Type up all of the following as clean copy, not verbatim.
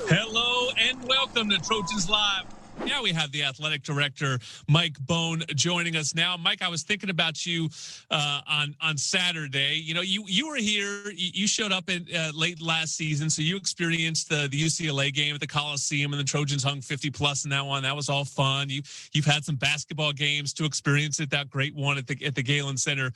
Hello and welcome to Trojans Live. Now we have the athletic director, Mike Bohn, joining us now. Mike, I was thinking about you on Saturday. You know, you were here. You showed up in late last season, so you experienced the UCLA game at the Coliseum, and the Trojans hung 50+ in that one. That was all fun. You've had some basketball games to experience it. That great one at the Galen Center.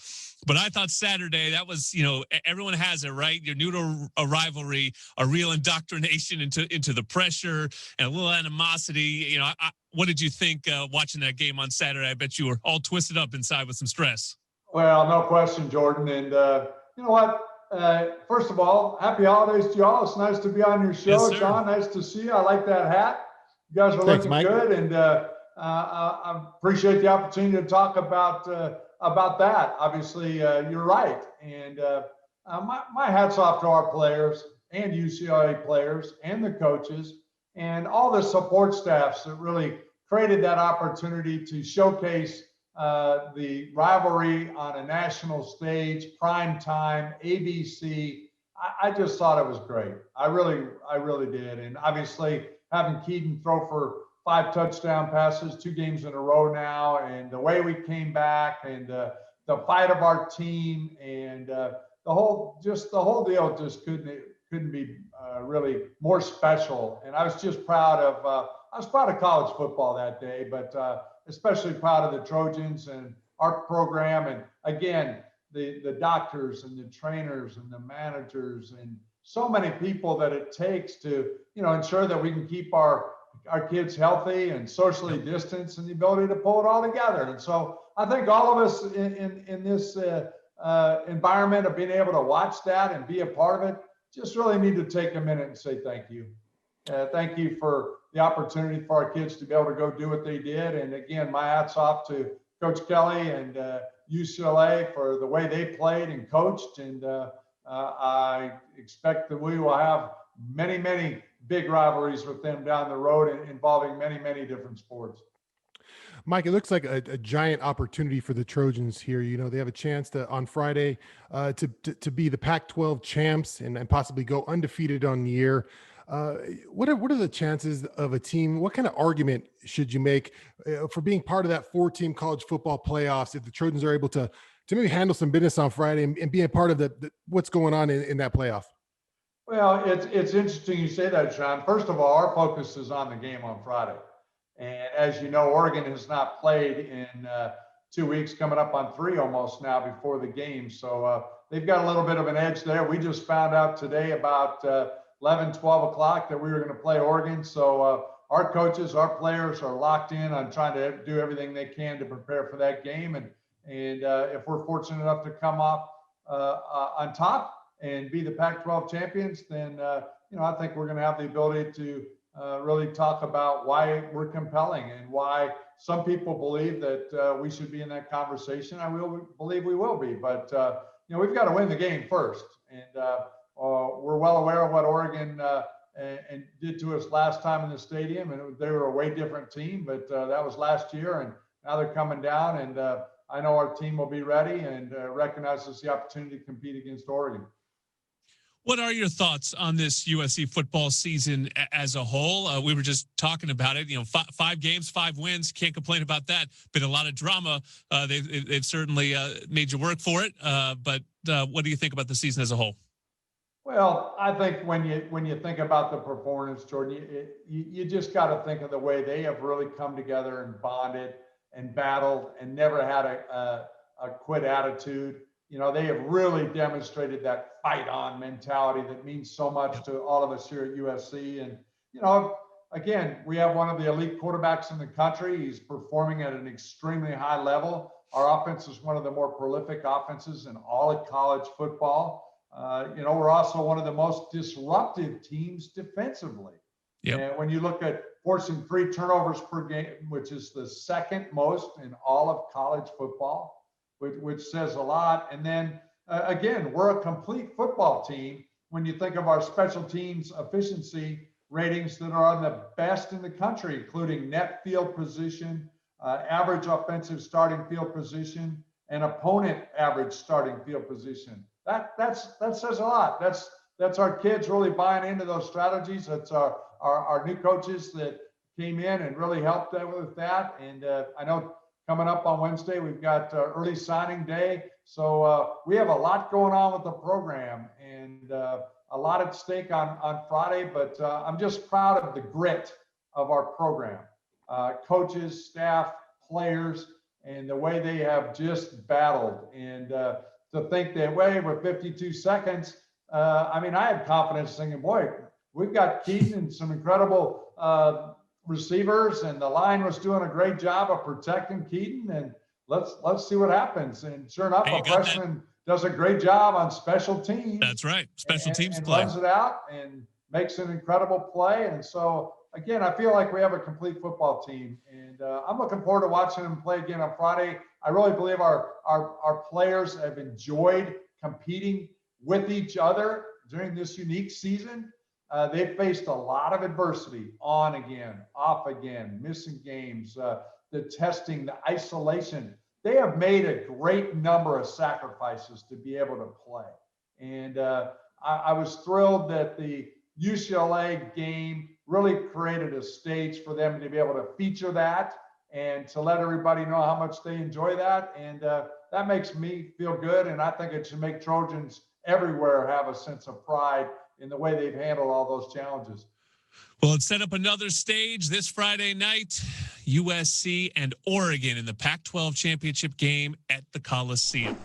But I thought Saturday, that was, you know, everyone has it, right? You're new to a rivalry, a real indoctrination into the pressure and a little animosity. You know, what did you think watching that game on Saturday? I bet you were all twisted up inside with some stress. Well, no question, Jordan. And you know what? First of all, happy holidays to y'all. It's nice to be on your show, Yes, Sean. Nice to see you. I like that hat. You guys are looking good, and I appreciate the opportunity to talk about that. Obviously, you're right, and my hat's off to our players and UCLA players and the coaches and all the support staffs that really created that opportunity to showcase the rivalry on a national stage, prime time, ABC. I just thought it was great. I really did. And obviously, having Keaton throw for 5 touchdown passes, 2 games in a row now, and the way we came back, and the fight of our team, and the whole deal just couldn't be really more special. And I was just proud of college football that day, but especially proud of the Trojans and our program. And again, the doctors and the trainers and the managers and so many people that it takes to, you know, ensure that we can keep our kids healthy and socially distanced, and the ability to pull it all together. And so I think all of us in this environment of being able to watch that and be a part of it just really need to take a minute and say thank you. Thank you for the opportunity for our kids to be able to go do what they did. And again, my hat's off to Coach Kelly and UCLA for the way they played and coached. And I expect that we will have many, many big rivalries with them down the road, involving many, many different sports. Mike, it looks like a giant opportunity for the Trojans here. You know, they have a chance to on Friday to be the Pac-12 champs and possibly go undefeated on the year. What are the chances of a team? What kind of argument should you make for being part of that 4-team college football playoffs if the Trojans are able to maybe handle some business on Friday and be a part of the what's going on in that playoff? Well, it's interesting you say that, Sean. First of all, our focus is on the game on Friday. And as you know, Oregon has not played in 2 weeks, coming up on 3 almost now before the game. So they've got a little bit of an edge there. We just found out today about 11, 12 o'clock that we were going to play Oregon. So our coaches, our players are locked in on trying to do everything they can to prepare for that game. And if we're fortunate enough to come off on top and be the Pac-12 champions, then, you know, I think we're going to have the ability to really talk about why we're compelling and why some people believe that we should be in that conversation. I will believe we will be, but you know, we've got to win the game first. And we're well aware of what Oregon and did to us last time in the stadium, and they were a way different team, but that was last year, and now they're coming down, and I know our team will be ready and recognizes the opportunity to compete against Oregon. What are your thoughts on this USC football season as a whole? We were just talking about it. You know, 5 games, 5 wins. Can't complain about that. Been a lot of drama. They've certainly made you work for it. But what do you think about the season as a whole? Well, I think when you think about the performance, Jordan, you just got to think of the way they have really come together and bonded and battled and never had a quit attitude. You know, they have really demonstrated that fight on mentality that means so much to all of us here at USC. And, you know, again, we have one of the elite quarterbacks in the country. He's performing at an extremely high level. Our offense is one of the more prolific offenses in all of college football. You know, we're also one of the most disruptive teams defensively. Yep. And when you look at forcing 3 turnovers per game, which is the second most in all of college football, which says a lot. And then again, we're a complete football team when you think of our special teams efficiency ratings that are on the best in the country, including net field position, average offensive starting field position, and opponent average starting field position. That says a lot. That's that's our kids really buying into those strategies. That's our new coaches that came in and really helped them with that. And I know coming up on Wednesday, we've got early signing day. So we have a lot going on with the program and a lot at stake on Friday, but I'm just proud of the grit of our program. Coaches, staff, players, and the way they have just battled. And to think that way with 52 seconds, I mean, I had confidence thinking, boy, we've got Keaton and some incredible receivers, and the line was doing a great job of protecting Keaton. And let's see what happens. And sure enough, a freshman does a great job on special teams. That's right, special teams and play. Runs it out and makes an incredible play. And so again, I feel like we have a complete football team, and I'm looking forward to watching them play again on Friday. I really believe our players have enjoyed competing with each other during this unique season. They've faced a lot of adversity, on again, off again, missing games, the testing, the isolation. They have made a great number of sacrifices to be able to play. And I was thrilled that the UCLA game really created a stage for them to be able to feature that and to let everybody know how much they enjoy that. And that makes me feel good. And I think it should make Trojans everywhere have a sense of pride in the way they've handled all those challenges. Well, it's set up another stage this Friday night, USC and Oregon in the Pac-12 championship game at the Coliseum.